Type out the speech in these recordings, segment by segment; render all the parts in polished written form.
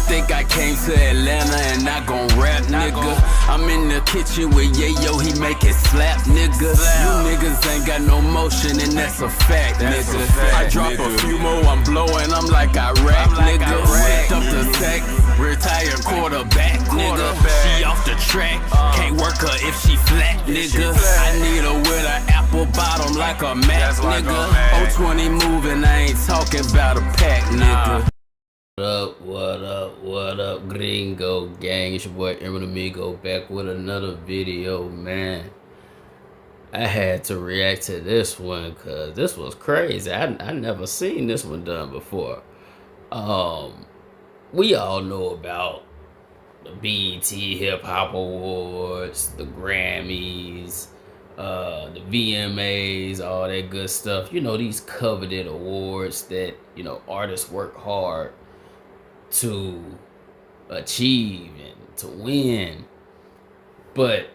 think I came to Atlanta and not gon' rap, nigga. I'm in the kitchen with Yayo, he make it slap, nigga. You niggas ain't got no motion and that's a fact, nigga. I drop a few more, I'm blowing, I'm like Iraq, nigga. Whipped up the sack, retired quarterback, nigga. She off the track, can't work her if she flat, nigga. I need her with an apple bottom like a Mac, nigga. 020 moving, I ain't talking about a pack, nigga. What up, Gringo gang? It's your boy Emerald Amigo back with another video, man. I had to react to this one because this was crazy. I never seen this one done before. We all know about the BET Hip Hop Awards, the Grammys, the VMAs, all that good stuff. You know, these coveted awards that, you know, artists work hard to achieve and to win. But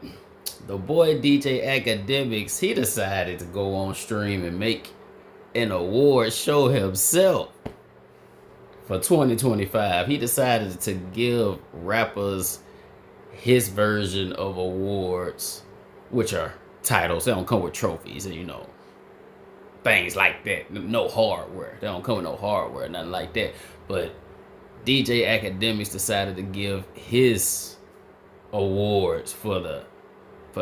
the boy DJ Akademiks, he decided to go on stream and make an award show himself for 2025. He decided to give rappers his version of awards, which are titles. They don't come with trophies and, you know, things like that. No hardware. They don't come with no hardware, nothing like that. But DJ Akademiks decided to give his awards for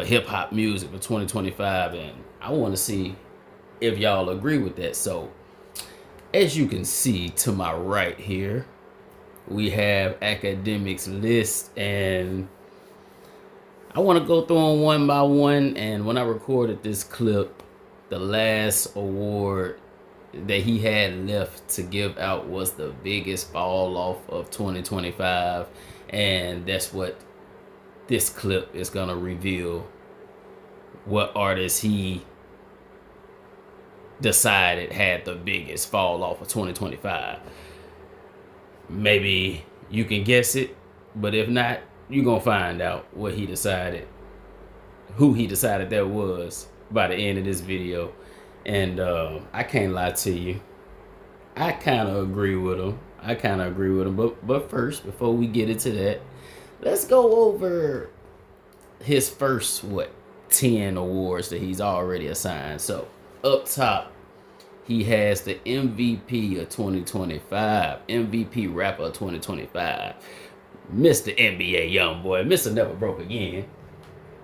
hip hop music for 2025, and I want to see if y'all agree with that. So, as you can see to my right here, we have Akademiks' list, and I want to go through them one by one. And when I recorded this clip, the last award that he had left to give out was the biggest fall off of 2025, and that's what this clip is gonna reveal, what artist he decided had the biggest fall off of 2025. Maybe you can guess it, but if not, you're gonna find out what he decided, who he decided that was, by the end of this video. And I can't lie to you, I kind of agree with him. But first, before we get into that, let's go over his first 10 awards that he's already assigned. So up top, he has the MVP of 2025, MVP rapper of 2025, Mr. NBA Youngboy, Mr. Never Broke Again,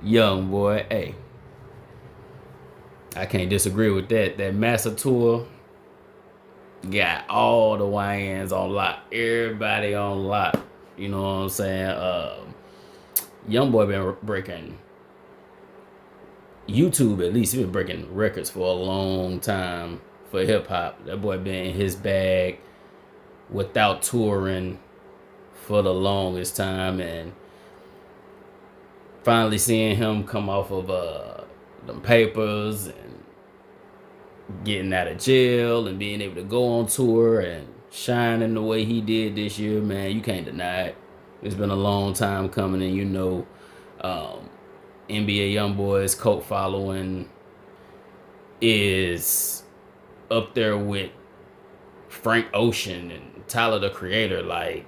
Youngboy. Hey, I can't disagree with that. That Master Tour got all the YNs on lock, everybody on lock. You know what I'm saying? Youngboy been breaking YouTube, at least he been breaking records for a long time for hip hop. That boy been in his bag without touring for the longest time, and finally seeing him come off of them papers and getting out of jail and being able to go on tour and shining the way he did this year, man, you can't deny it. It's been a long time coming, and you know, NBA Youngboy's cult following is up there with Frank Ocean and Tyler the Creator. Like,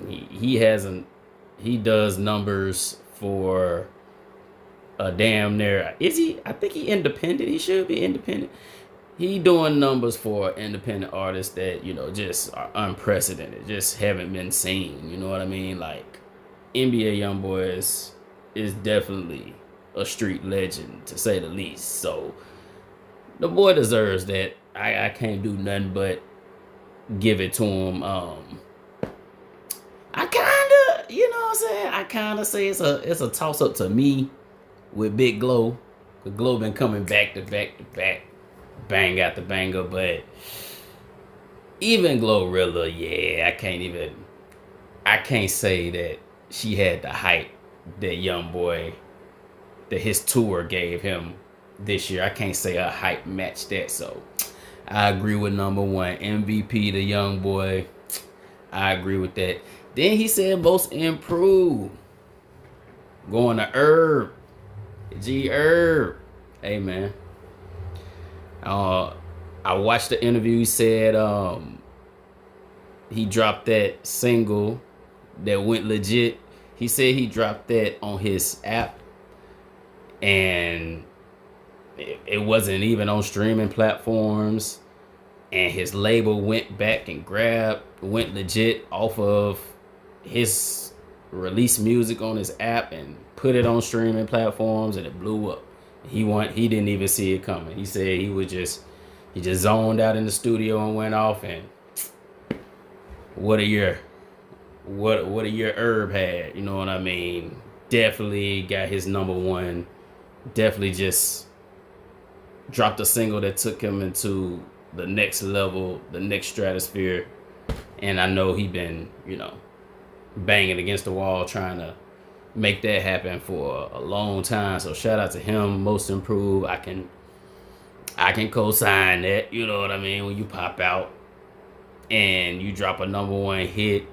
he does numbers for a damn near, is he? I think he independent. He should be independent. He doing numbers for independent artists that, you know, just are unprecedented, just haven't been seen. You know what I mean? Like, NBA Youngboy is definitely a street legend, to say the least. So the boy deserves that. I can't do nothing but give it to him. I kinda, you know what I'm saying? I kinda say it's a toss up to me with Big Glow. The Glow been coming back to back, bang after banger, but even Glorilla, yeah, I can't say that she had the hype that Youngboy, that his tour gave him this year. I can't say her hype matched that. So I agree with number one, MVP to Youngboy. I agree with that. Then he said most improved, going to Herb, G Herb. Hey man, I watched the interview. He said he dropped that single that went legit. He said he dropped that on his app, and it wasn't even on streaming platforms. And his label went back and went legit off of his release music on his app and put it on streaming platforms, and it blew up. He didn't even see it coming. He said he just zoned out in the studio and went off, and what a year Herb had, you know what I mean? Definitely got his number one. Definitely just dropped a single that took him into the next level, the next stratosphere. And I know he been, banging against the wall trying to make that happen for a long time. So shout out to him, Most Improved. I can co-sign that, you know what I mean? When you pop out and you drop a number one hit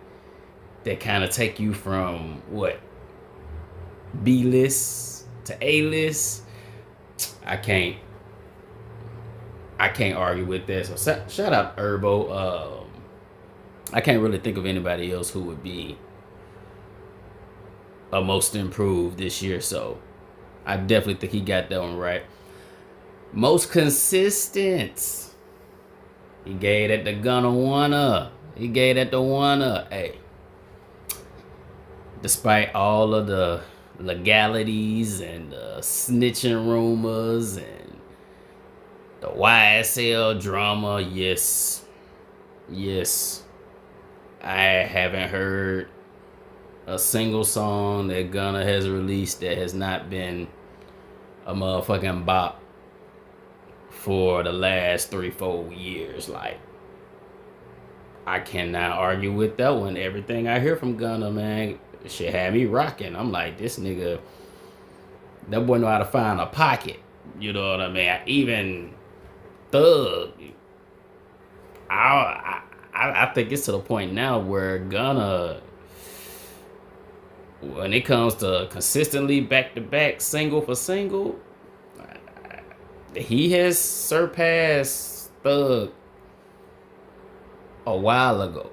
that kind of take you from B-list to A-list, I can't argue with that. So shout out Herbo. I can't really think of anybody else who would be a Most Improved this year, so I definitely think he got that one right. Most Consistent, he gave that the Gunna one-up. He gave that the one-up. Hey, despite all of the legalities and the snitching rumors and the YSL drama, yes, I haven't heard a single song that Gunna has released that has not been a motherfucking bop for the last 3-4 years. Like, I cannot argue with that one. Everything I hear from Gunna, man, shit had me rocking. I'm like, this nigga, that boy know how to find a pocket. You know what I mean? Even Thug, I think it's to the point now where Gunna, when it comes to consistently back-to-back, single for single, he has surpassed Thug a while ago.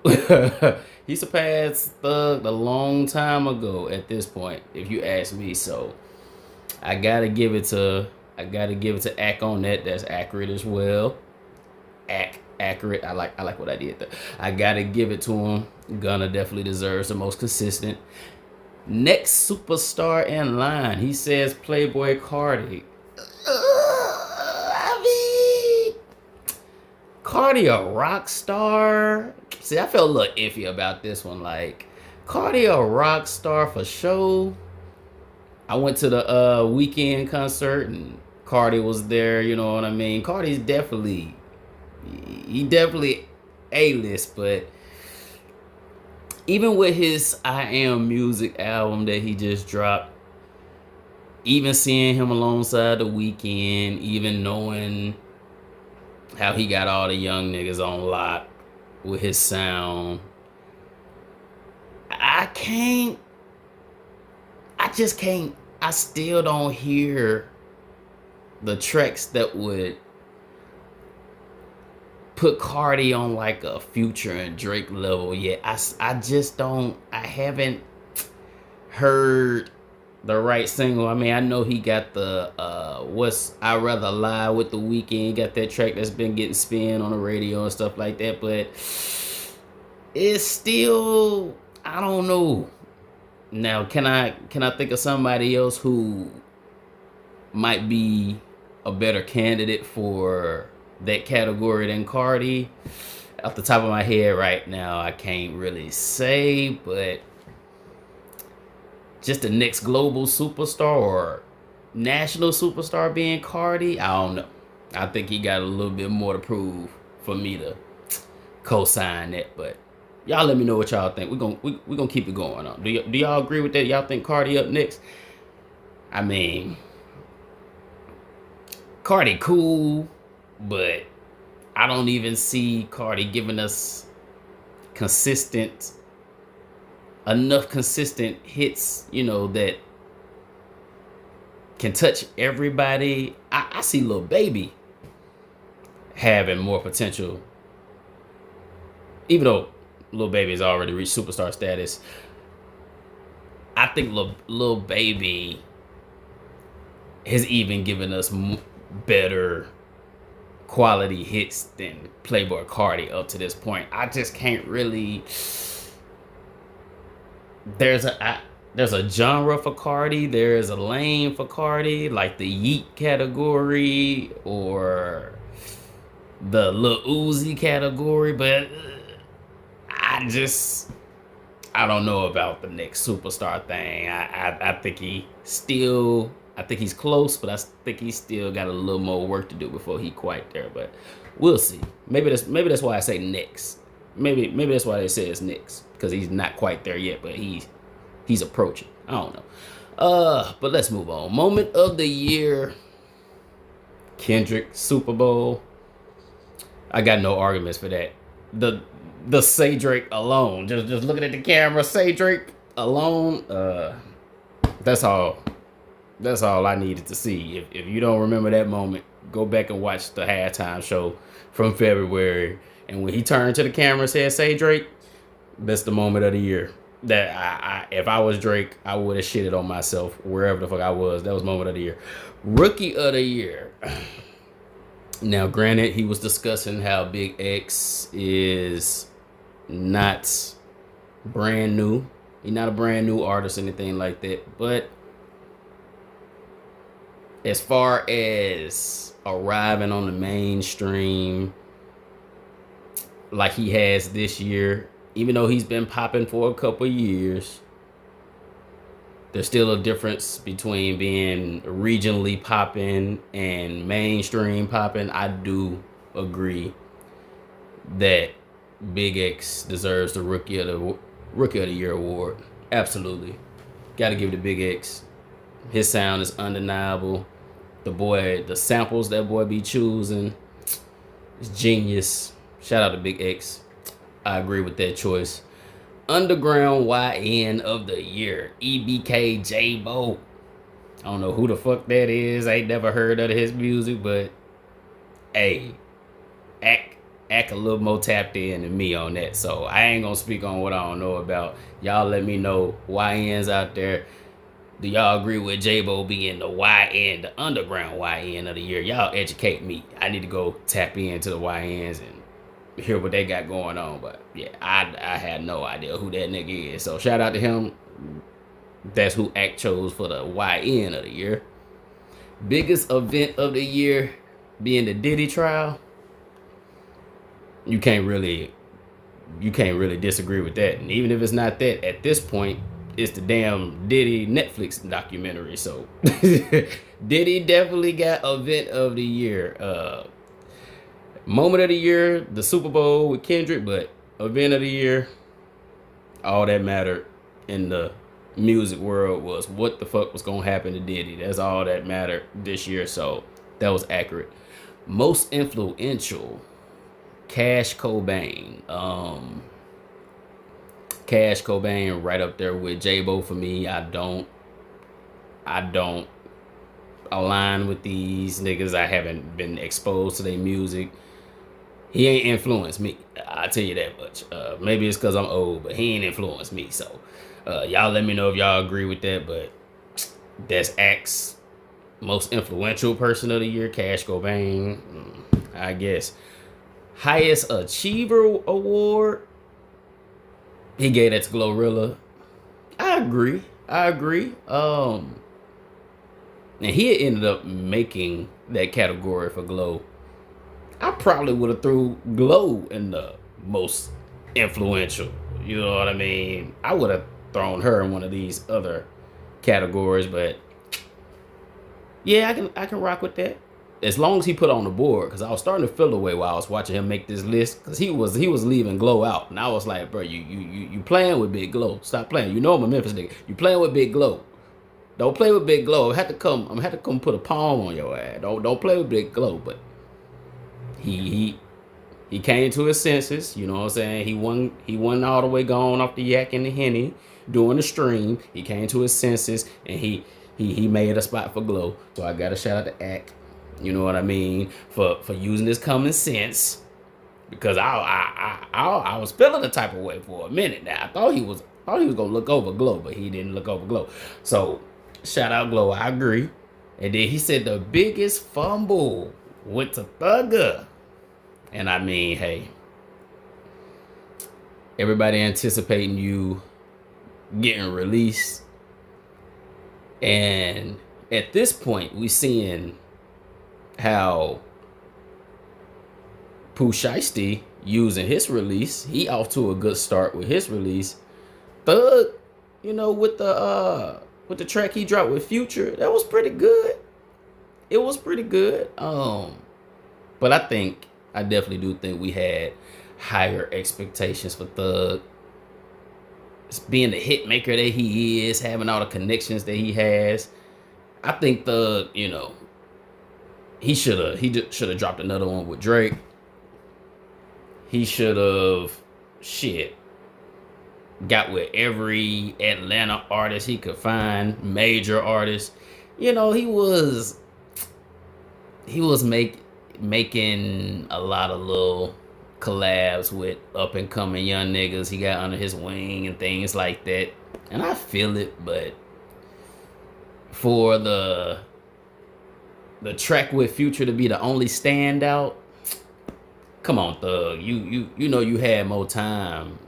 He surpassed Thug a long time ago at this point, if you ask me. So I gotta give it to Ack on that. That's accurate as well. Accurate. I like what I did there. I gotta give it to him. Gunna definitely deserves the Most Consistent. Next superstar in line, he says Playboi Carti. Carti a rock star? See, I felt a little iffy about this one. Like, Carti a rock star for sure. I went to the Weeknd concert and Carti was there, you know what I mean? Carti's definitely A-list, but even with his I Am Music album that he just dropped, even seeing him alongside the Weeknd, even knowing how he got all the young niggas on lock with his sound, I still don't hear the tracks that would put Carti on like a Future and Drake level yet. I just don't. I haven't heard the right single. I mean, I know he got the What's I'd Rather Lie with the Weeknd. He got that track that's been getting spin on the radio and stuff like that, but it's still, I don't know. Now, can I think of somebody else who might be a better candidate for that category than Carti? Off the top of my head right now, I can't really say, but just the next global superstar or national superstar being Carti, I don't know. I think he got a little bit more to prove for me to co-sign that, but y'all let me know what y'all think. We're gonna keep it going on. Do y'all agree with that? Y'all think Carti up next? I mean, Carti cool, but I don't even see Carti giving us enough consistent hits, that can touch everybody. I see Lil Baby having more potential, even though Lil Baby has already reached superstar status. I think Lil Baby has even given us better quality hits than Playboi Carti up to this point. I just can't really. There's a genre for Carti. There is a lane for Carti, like the Yeet category or the Lil Uzi category, but I don't know about the next superstar thing. I think he's close, but I think he's still got a little more work to do before he quite there. But we'll see. Maybe that's why I say next. Maybe that's why they say it's next, because he's not quite there yet, but he's approaching. I don't know. But let's move on. Moment of the year. Kendrick Super Bowl. I got no arguments for that. The Say Drake alone, just looking at the camera, Say Drake alone, that's all I needed to see. If you don't remember that moment, go back and watch the halftime show from February. And when he turned to the camera and said, "Say Drake," that's the moment of the year. That if I was Drake, I would have shitted on myself wherever the fuck I was. That was moment of the year. Rookie of the year. Now, granted, he was discussing how Big X is not brand new. He's not a brand new artist or anything like that. But as far as arriving on the mainstream like he has this year, even though he's been popping for a couple years, there's still a difference between being regionally popping and mainstream popping. I do agree that Big X deserves the Rookie of the Year award. Absolutely. Got to give it to Big X. His sound is undeniable. The samples that boy be choosing is genius. Shout out to Big X. I agree with that choice. Underground YN of the year, EBK J-Bo. I don't know who the fuck that is. I ain't never heard of his music, but hey, act a little more tapped in than me on that. So I ain't gonna speak on what I don't know about. Y'all let me know, YNs out there. Do y'all agree with J-Bo being the YN, the underground YN of the year? Y'all educate me. I need to go tap into the YNs and hear what they got going on. But yeah, I had no idea who that nigga is. So shout out to him. That's who Act chose for the YN of the year. Biggest event of the year being the Diddy trial. You can't really disagree with that. And even if it's not that, at this point, it's the damn Diddy Netflix documentary. So Diddy definitely got event of the year. Moment of the year, the Super Bowl with Kendrick, but event of the year, all that mattered in the music world was what the fuck was gonna happen to Diddy. That's all that mattered this year, so that was accurate. Most influential, Cash Cobain. Cash Cobain right up there with J-Bo for me. I don't align with these niggas. I haven't been exposed to their music. He ain't influenced me. I'll tell you that much. Maybe it's because I'm old, but he ain't influenced me. So y'all let me know if y'all agree with that. But that's Axe most influential person of the year, Cash Cobain, I guess. Highest Achiever Award, he gave that to Glorilla. I agree. And he had ended up making that category for Glow. I probably would have threw Glow in the most influential. You know what I mean? I would have thrown her in one of these other categories, but yeah, I can rock with that. As long as he put on the board, because I was starting to feel away while I was watching him make this list, because he was leaving Glow out, and I was like, bro, you playing with Big Glow? Stop playing. You know I'm a Memphis nigga. You playing with Big Glow? Don't play with Big Glow. I'm gonna have to come put a palm on your ass. Don't play with Big Glow. But he came to his senses. You know what I'm saying? He wasn't all the way gone off the yak and the Henny during the stream. He came to his senses and he made a spot for Glow. So I got to shout out to Act. You know what I mean? For using his common sense, because I was feeling the type of way for a minute now. I thought he thought he was gonna look over Glow, but he didn't look over Glow. So shout out Glow, I agree. And then he said the biggest fumble went to Thugger. And I mean, hey, everybody anticipating you getting released. And at this point, we seeing how Pooh Shiesty using his release. He off to a good start with his release. Thug, you know, with the track he dropped with Future, that was pretty good. It was pretty good. But I definitely do think we had higher expectations for Thug. Being the hit maker that he is, having all the connections that he has. I think Thug, you know, he should have dropped another one with Drake. He should have got with every Atlanta artist he could find, major artists. You know, he was making a lot of little collabs with up and coming young niggas he got under his wing and things like that. And I feel it, but for the track with Future to be the only standout, come on, Thug. You know you had more time.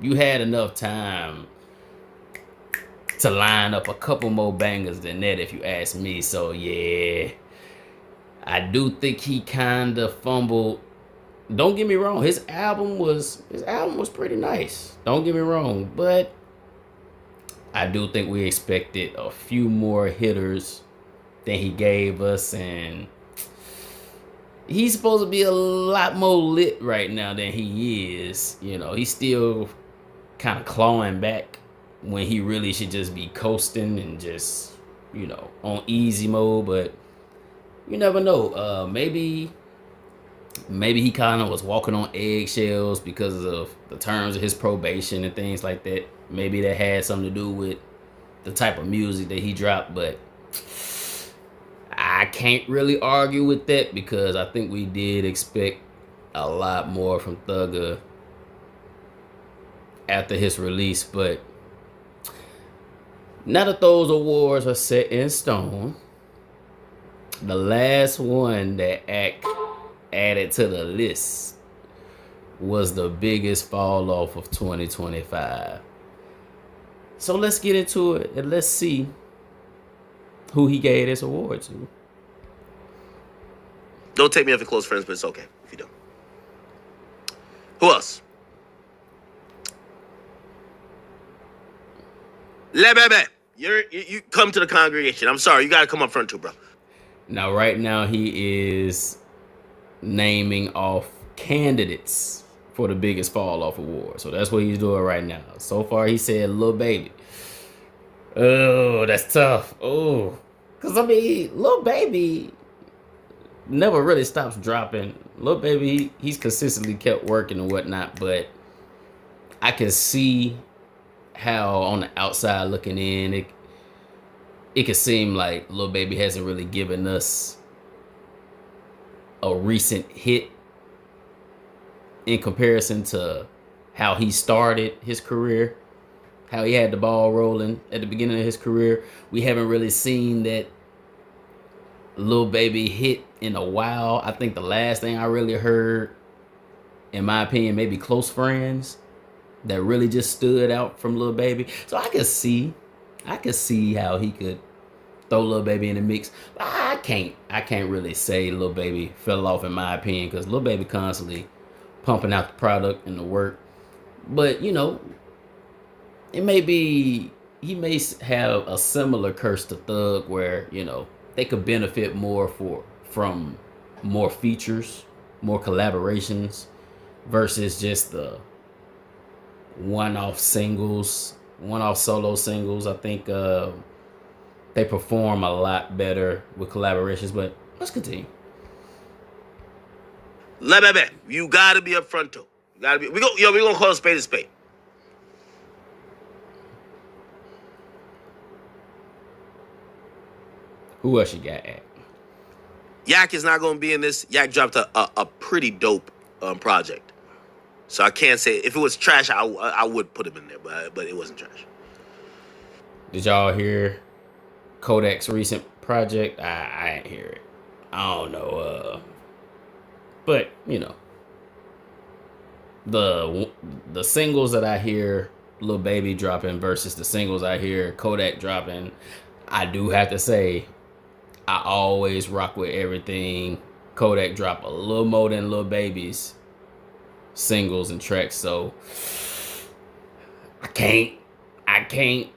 You had enough time to line up a couple more bangers than that, if you ask me. So yeah, I do think he kind of fumbled. Don't get me wrong, his album was pretty nice. Don't get me wrong, but I do think we expected a few more hitters than he gave us, and he's supposed to be a lot more lit right now than he is. You know, he's still kind of clawing back when he really should just be coasting and just, you know, on easy mode. But you never know. Maybe he kind of was walking on eggshells because of the terms of his probation and things like that. Maybe that had something to do with the type of music that he dropped, but I can't really argue with that because I think we did expect a lot more from Thugger after his release. But now that those awards are set in stone, the last one that added to the list was the biggest fall off of 2025. So let's get into it and let's see who he gave this award to. Don't take me off your close friends, but it's okay if you don't. Who else? Le Bebe. You come to the congregation. I'm sorry, you gotta come up front too, bro. Now, right now, he is naming off candidates for the biggest fall off award. So that's what he's doing right now. So far, he said Lil Baby. Oh, that's tough. Oh, because I mean, Lil Baby never really stops dropping. Lil Baby, he's consistently kept working and whatnot, but I can see how on the outside looking in, it could seem like Lil Baby hasn't really given us a recent hit in comparison to how he started his career, how he had the ball rolling at the beginning of his career. We haven't really seen that Lil Baby hit in a while. I think the last thing I really heard, in my opinion, maybe Close Friends, that really just stood out from Lil Baby. So I could see how he could throw Lil Baby in the mix. But I can't really say Lil Baby fell off in my opinion, because Lil Baby constantly pumping out the product and the work. But you know, he may have a similar curse to Thug, where you know they could benefit more from more features, more collaborations, versus just the one-off solo singles. I think they perform a lot better with collaborations. But let's continue. Le Bebe, you gotta be up front too. You gotta be. We gonna call a spade a spade. Who else you got at? Yak is not gonna be in this. Yak dropped a pretty dope project. So I can't say if it was trash, I would put him in there, but it wasn't trash. Did y'all hear Kodak's recent project? I ain't hear it. I don't know. But you know, the singles that I hear Lil Baby dropping versus the singles I hear Kodak dropping, I do have to say, I always rock with everything Kodak drop a little more than Lil Baby's singles and tracks. So I can't,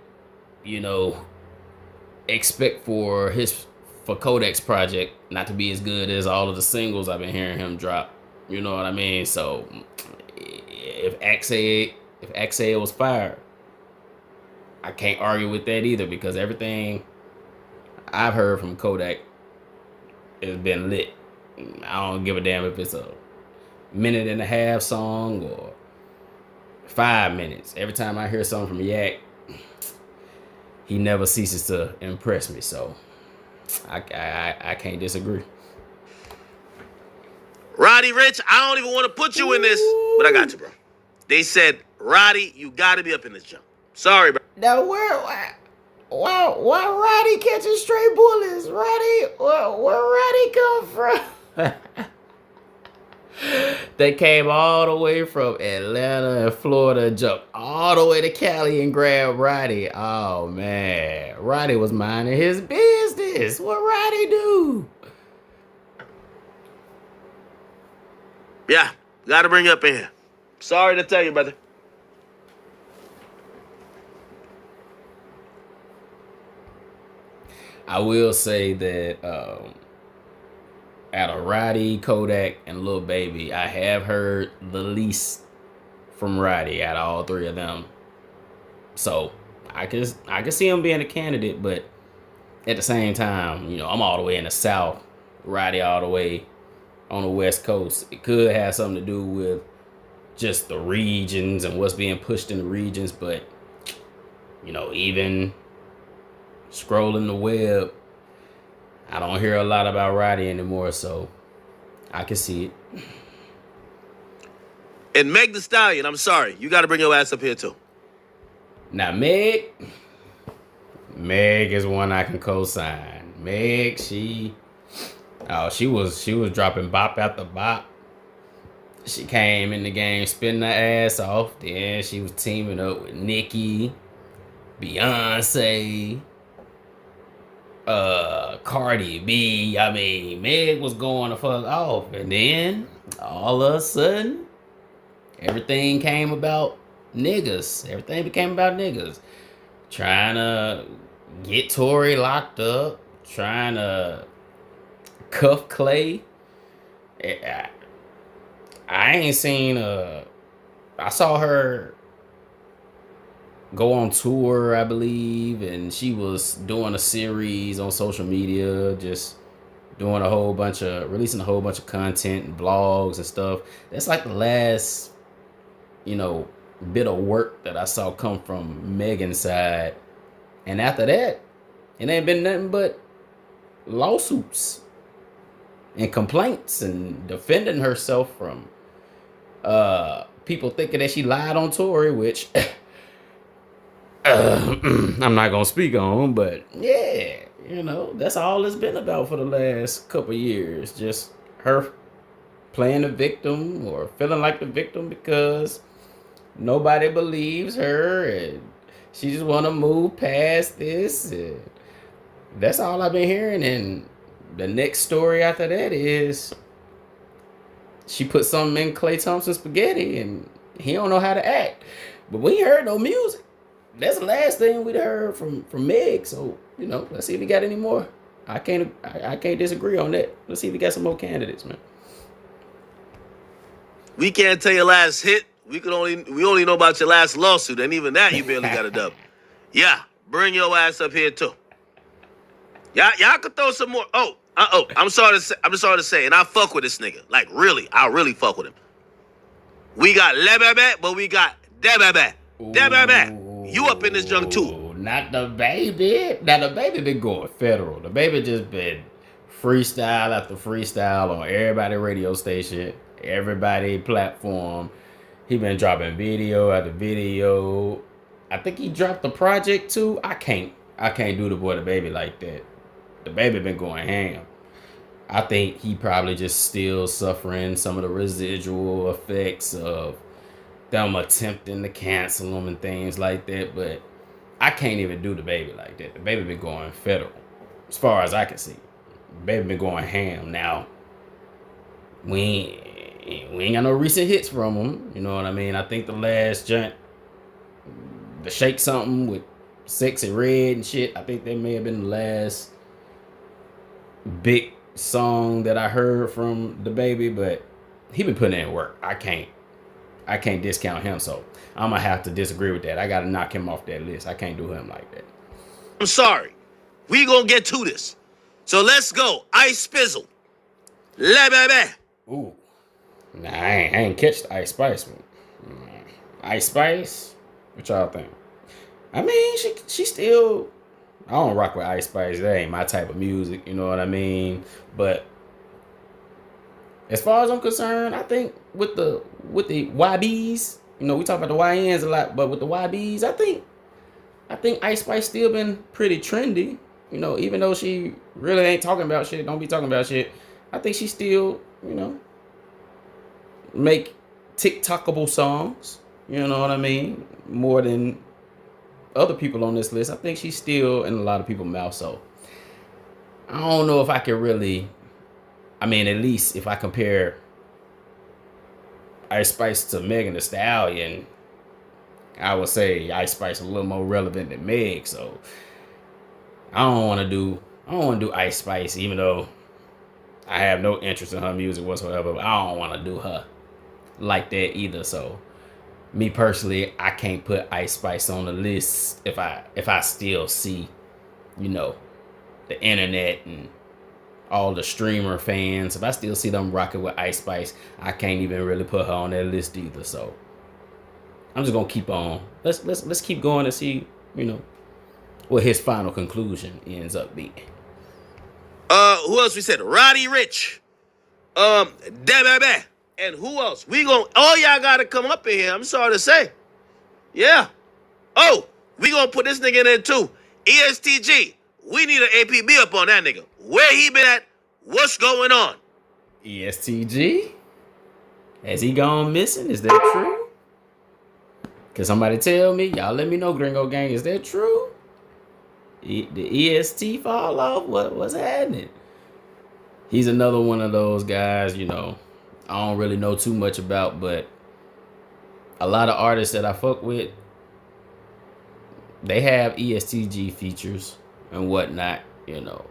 you know, expect for Kodak's project not to be as good as all of the singles I've been hearing him drop. You know what I mean? So if Axel was fired, I can't argue with that either, because everything I've heard from Kodak has been lit. I don't give a damn if it's a minute and a half song or 5 minutes. Every time I hear something from Yak, he never ceases to impress me. So I can't disagree. Roddy Ricch, I don't even want to put you in this, but I got you, bro. They said, Roddy, you got to be up in this jump. Sorry, bro. Now why Roddy catching stray bullets? Where Roddy come from? They came all the way from Atlanta and Florida, jumped all the way to Cali and grabbed Roddy. Oh man, Roddy was minding his business. What Roddy do? Yeah, got to bring you up in here. Sorry to tell you, brother. I will say that out of Roddy, Kodak, and Lil Baby, I have heard the least from Roddy out of all three of them. So I can see him being a candidate, but at the same time, you know, I'm all the way in the South, Roddy all the way on the West Coast. It could have something to do with just the regions and what's being pushed in the regions, but you know, even scrolling the web, I don't hear a lot about Roddy anymore, so I can see it. And Meg Thee Stallion, I'm sorry, you got to bring your ass up here too. Now Meg is one I can co-sign. Meg, she was dropping bop after bop. She came in the game spinning her ass off. Then she was teaming up with Nicki, Beyonce, Cardi B. I mean, Meg was going the fuck off. And then all of a sudden, everything came about niggas. Everything became about niggas. Trying to get Tory locked up. Trying to cuff Clay. I ain't seen I saw her go on tour, I believe, and she was doing a series on social media, just doing releasing a whole bunch of content and blogs and stuff. That's like the last, you know, bit of work that I saw come from Megan's side. And after that, it ain't been nothing but lawsuits and complaints and defending herself from people thinking that she lied on Tory, which I'm not gonna speak on, but yeah, you know, that's all it's been about for the last couple years. Just her playing the victim or feeling like the victim because nobody believes her and she just want to move past this. And that's all I've been hearing. And the next story after that is she put something in Klay Thompson's spaghetti and he don't know how to act. But we ain't heard no music. That's the last thing we'd heard from Meg. So, you know, let's see if we got any more. I can't disagree on that. Let's see if we got some more candidates, man. We can't tell your last hit. We only know about your last lawsuit, and even that you barely got a dub. Yeah, bring your ass up here too. Y'all could throw some more. I'm sorry to say, and I fuck with this nigga. Like really, I really fuck with him. We got Lebebe, but we got Debebe. Debebe, you up in this junk too? Not the baby. Now the baby been going federal. The baby just been freestyle after freestyle on everybody radio station, everybody platform. He been dropping video after video. I think he dropped the project too. I can't do the boy the baby like that. The baby been going ham. I think he probably just still suffering some of the residual effects of them attempting to cancel him and things like that. But I can't even do the baby like that. The baby been going federal, as far as I can see. The baby been going ham. Now, we ain't got no recent hits from him. You know what I mean? I think the last joint, the Shake Something with Sexy Red and shit, I think that may have been the last big song that I heard from the baby, but he been putting in work. I can't discount him, so I'm gonna have to disagree with that. I gotta knock him off that list. I can't do him like that. I'm sorry. We gonna get to this. So let's go. Ice Spizzle. La baby. Ooh. Nah, I ain't catch the Ice Spice one. Ice Spice? What y'all think? I mean, she still... I don't rock with Ice Spice. That ain't my type of music, you know what I mean? But as far as I'm concerned, I think with the YBs, you know, we talk about the YNs a lot, but with the YBs, I think Ice Spice still been pretty trendy. You know, even though she really ain't talking about shit, don't be talking about shit, I think she still, you know, make TikTokable songs. You know what I mean? More than other people on this list. I think she's still in a lot of people's mouth. So I don't know if I can really, I mean, at least if I compare Ice Spice to Megan Thee Stallion, I would say Ice Spice a little more relevant than Meg. So I don't want to do Ice Spice, even though I have no interest in her music whatsoever. But I don't want to do her like that either. So me personally, I can't put Ice Spice on the list if I still see, you know, the internet and all the streamer fans. If I still see them rocking with Ice Spice, I can't even really put her on that list either. So I'm just gonna keep on. Let's keep going and see, you know, what his final conclusion ends up being. Who else we said? Roddy Rich. Debebe. And who else? All y'all gotta come up in here. I'm sorry to say. Yeah. Oh, we gonna put this nigga in there too. ESTG. We need an APB up on that nigga. Where he been at? What's going on? ESTG? Has he gone missing? Is that true? Can somebody tell me? Y'all let me know, Gringo Gang. Is that true? The EST fall off? What's happening? He's another one of those guys, you know, I don't really know too much about, but a lot of artists that I fuck with, they have ESTG features and whatnot, you know.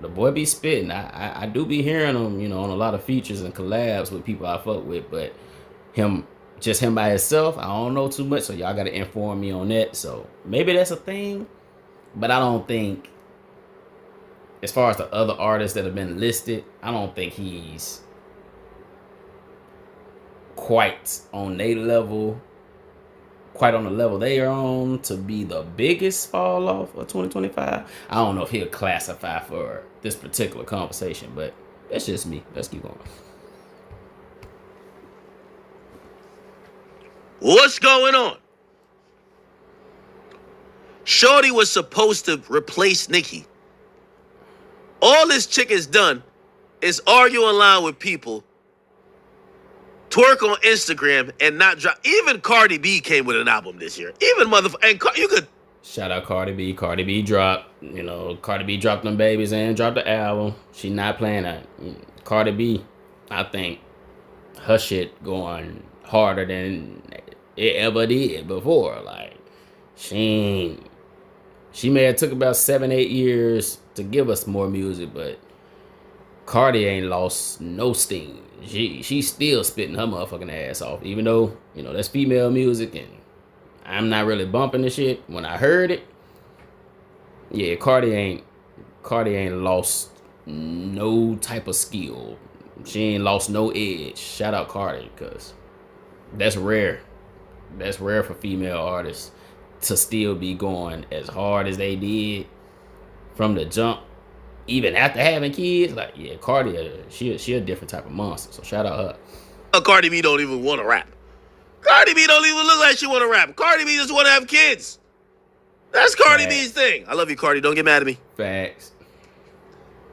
The boy be spitting. I do be hearing him, you know, on a lot of features and collabs with people I fuck with, but him by himself, I don't know too much, so y'all gotta inform me on that. So maybe that's a thing, but I don't think, as far as the other artists that have been listed, I don't think he's quite on the level they are on to be the biggest fall off of 2025. I don't know if he'll classify for this particular conversation, but that's just me. Let's keep going. What's going on? Shorty was supposed to replace Nicki. All this chick has done is argue online with people, twerk on Instagram, and not drop. Even Cardi B came with an album this year. Even you could shout out Cardi B. Cardi B dropped, you know, Cardi B dropped them babies and dropped the album. She not playing that. Cardi B, I think her shit going harder than it ever did before. Like she may have took about 7-8 years to give us more music, but Cardi ain't lost no steam. She's still spitting her motherfucking ass off, even though, you know, that's female music and I'm not really bumping the shit. When I heard it, yeah, Cardi ain't lost no type of skill. She ain't lost no edge. Shout out Cardi, because that's rare. That's rare for female artists to still be going as hard as they did from the jump, even after having kids. Like, yeah, Cardi, she a different type of monster. So shout out her. Cardi B don't even want to rap. Cardi B don't even look like she want to rap. Cardi B just want to have kids. That's Cardi B's thing. I love you, Cardi. Don't get mad at me. Facts.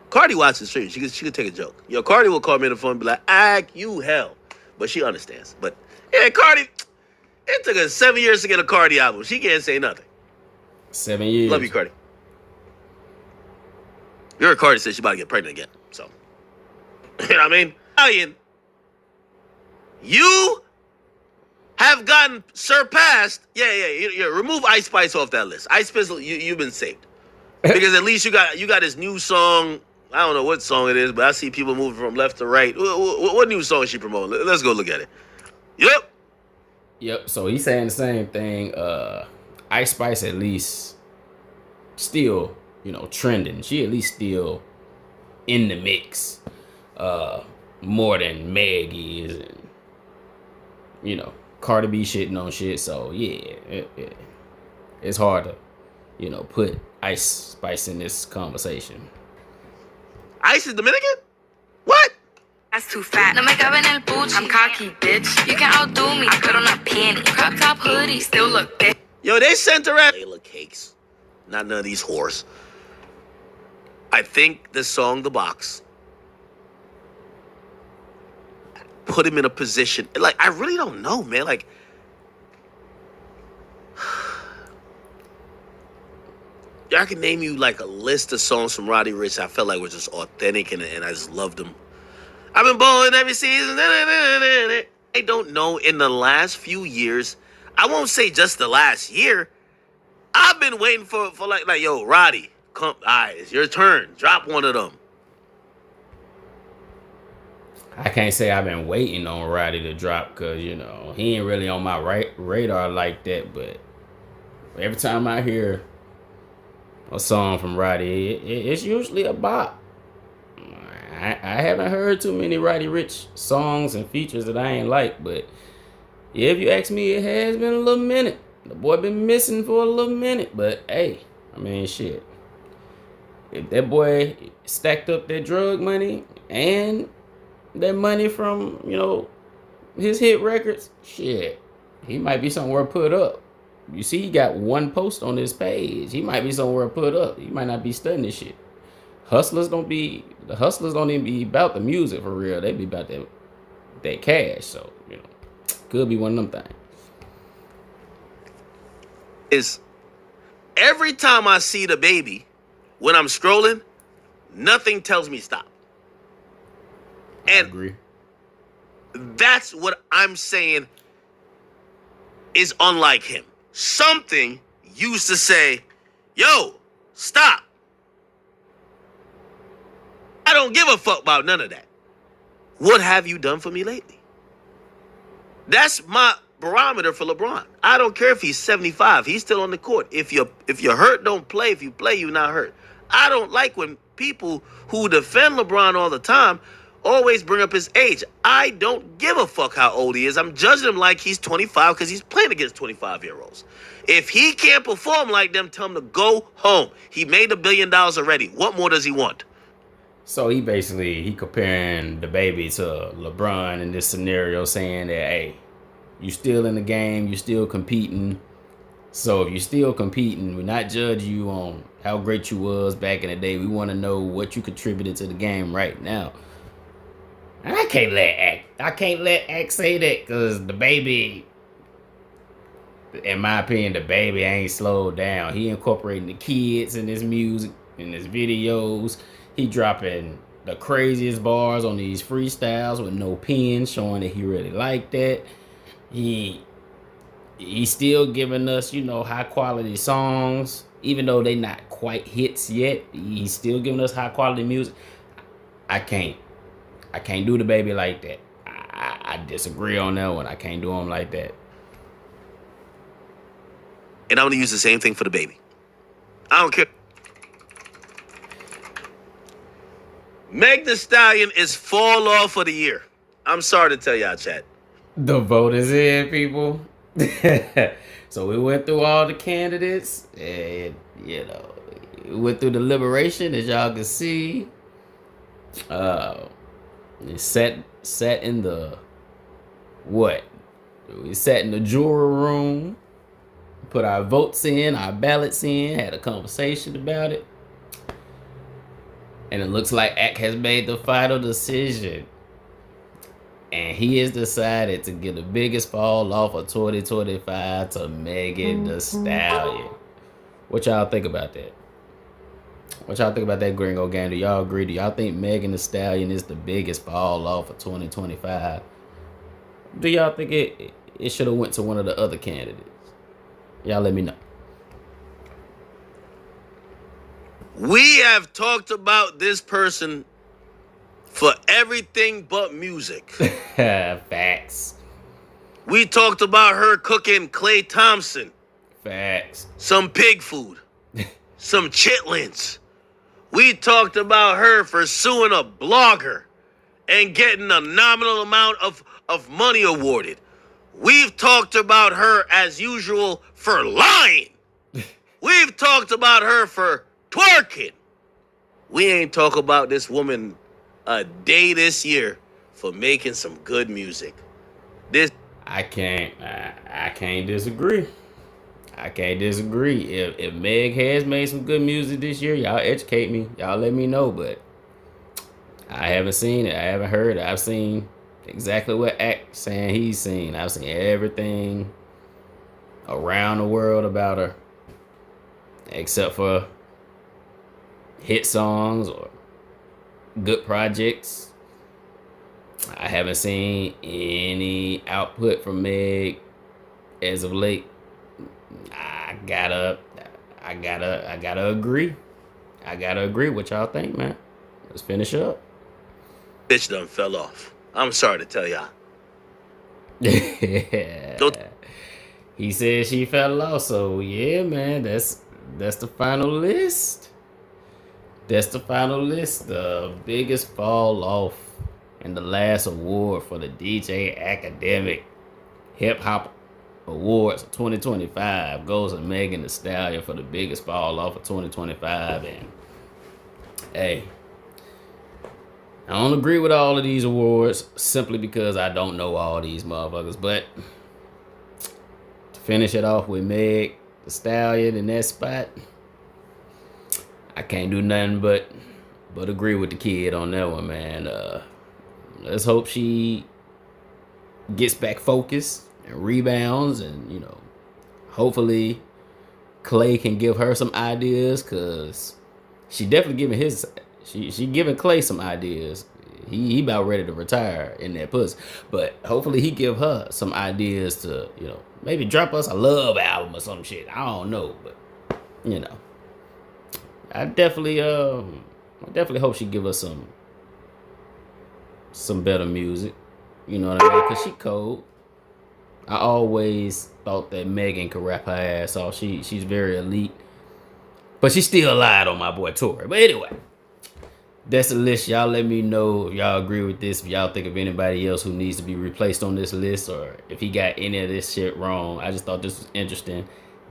Cardi watches stream. She could take a joke. Yo, Cardi will call me on the phone and be like, you hell. But she understands. But yeah, Cardi, it took her 7 years to get a Cardi album. She can't say nothing. 7 years. Love you, Cardi. Your Cardi said she about to get pregnant again. So, you know what I mean? Italian, you have gotten surpassed. Yeah. Remove Ice Spice off that list. Ice Spice, you've been saved. Because at least you got this new song. I don't know what song it is, but I see people moving from left to right. What new song is she promoting? Let's go look at it. Yep. So he's saying the same thing. Ice Spice at least still, trending. She at least still in the mix. More than Maggie is, and Cardi B shitting on shit. So yeah, it's hard to put Ice Spice in this conversation. Ice is Dominican? What? That's too fat. No makeup in el Gucci. I'm cocky, bitch. You can outdo me. I put on a panty. Crop top hoodie. Still look thick. Yo, they sent her at Layla Cakes. Not none of these whores. I think the song The Box put him in a position. Like, I really don't know, man. Like, I can name you like a list of songs from Roddy Ricch I felt like were just authentic and I just loved them. I've been balling every season. I don't know, in the last few years, I won't say just the last year, I've been waiting for like yo, Roddy, come, all right, it's your turn. Drop one of them. I can't say I've been waiting on Roddy to drop because, he ain't really on my radar like that. But every time I hear a song from Roddy, it's usually a bop. I haven't heard too many Roddy Ricch songs and features that I ain't like, but if you ask me, it has been a little minute. The boy been missing for a little minute, but hey, I mean, shit. If that boy stacked up that drug money and that money from, his hit records, shit, he might be somewhere put up. You see, he got one post on his page. He might be somewhere put up. He might not be studying this shit. The hustlers don't even be about the music for real. They be about that cash. So, could be one of them things. Is every time I see the baby, when I'm scrolling, nothing tells me stop. And I agree. That's what I'm saying is unlike him. Something used to say, yo, stop. I don't give a fuck about none of that. What have you done for me lately? That's my barometer for LeBron. I don't care if he's 75. He's still on the court. If you're hurt, don't play. If you play, you're not hurt. I don't like when people who defend LeBron all the time always bring up his age. I don't give a fuck how old he is. I'm judging him like he's 25 because he's playing against 25-year-olds. If he can't perform like them, tell him to go home. He made $1 billion already. What more does he want? So he comparing the baby to LeBron in this scenario, saying that, hey, you still in the game, you still competing. So if you're still competing, we're not judging you on how great you was back in the day. We want to know what you contributed to the game right now. And I can't let Act say that because the baby, in my opinion, the baby ain't slowed down. He incorporating the kids in his music, in his videos. He dropping the craziest bars on these freestyles with no pen, showing that he really like that. He's still giving us, high quality songs, even though they not quite hits yet. He's still giving us high quality music. I can't do the baby like that. I disagree on that one. I can't do him like that. And I'm going to use the same thing for the baby. I don't care. Meg Thee Stallion is fall off of the year. I'm sorry to tell y'all, chat. The vote is in, people. So we went through all the candidates, and we went through the deliberation, as y'all can see. It sat in the We sat in the jury room, put our votes in, our ballots in, had a conversation about it. And it looks like Ak has made the final decision. And he has decided to get the biggest fall off of 2025 to Megan Thee Stallion. What y'all think about that? What y'all think about that, Gringo Gang? Do y'all agree? Do y'all think Megan Thee Stallion is the biggest fall off of 2025? Do y'all think it should have went to one of the other candidates? Y'all let me know. We have talked about this person for everything but music. Facts. We talked about her cooking Klay Thompson. Facts. Some pig food. Some chitlins. We talked about her for suing a blogger and getting a nominal amount of money awarded. We've talked about her, as usual, for lying. We've talked about her for twerking. We ain't talk about this woman a day this year for making some good music. I can't disagree. I can't disagree. If Meg has made some good music this year, y'all educate me. Y'all let me know. But I haven't seen it. I haven't heard it. I've seen exactly what Ak saying he's seen. I've seen everything around the world about her, except for hit songs or good projects. I haven't seen any output from Meg as of late. I gotta agree. I gotta agree. What y'all think, man? Let's finish up. Bitch done fell off. I'm sorry to tell y'all. He said she fell off, so yeah, man, that's the final list. That's the final list. The biggest fall off and the last award for the DJ Academic Hip Hop Awards 2025 goes to Megan Thee Stallion for the biggest fall off of 2025. And hey, I don't agree with all of these awards simply because I don't know all these motherfuckers. But to finish it off with Meg Thee Stallion in that spot, I can't do nothing but agree with the kid on that one, man. Let's hope she gets back focused and rebounds, and, you know, hopefully Klay can give her some ideas, because she definitely giving she giving Klay some ideas. He about ready to retire in that pussy, but hopefully he give her some ideas to, you know, maybe drop us a love album or some shit. I don't know, but, you know, I definitely hope she give us some better music. You know what I mean? Cause she cold. I always thought that Megan could rap her ass off. She's very elite, but she still lied on my boy Tory. But anyway, that's the list. Y'all let me know if y'all agree with this. If y'all think of anybody else who needs to be replaced on this list, or if he got any of this shit wrong. I just thought this was interesting.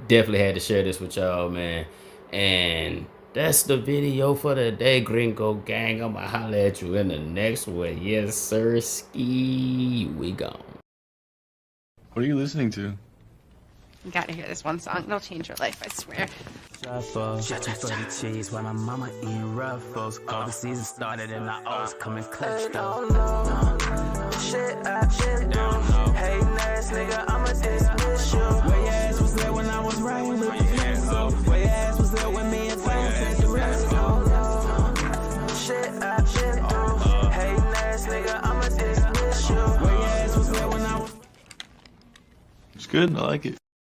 Definitely had to share this with y'all, man. And that's the video for the day, Gringo Gang. I'ma holler at you in the next one. Yes, sir. Ski. We gone. What are you listening to? You gotta hear this one song. It'll change your life, I swear. Stretching for the cheese while my mama eating Ruffles. All the season started and I always come in clutch though. Shit, hey, nice nigga, I'ma dismiss you. Where your ass was there when I was riding with the fence? Where your ass was there when me and Flames said the rest? Shit, hey, nice nigga, I'ma dismiss you. Where your ass was there when I was... It's good. I like it.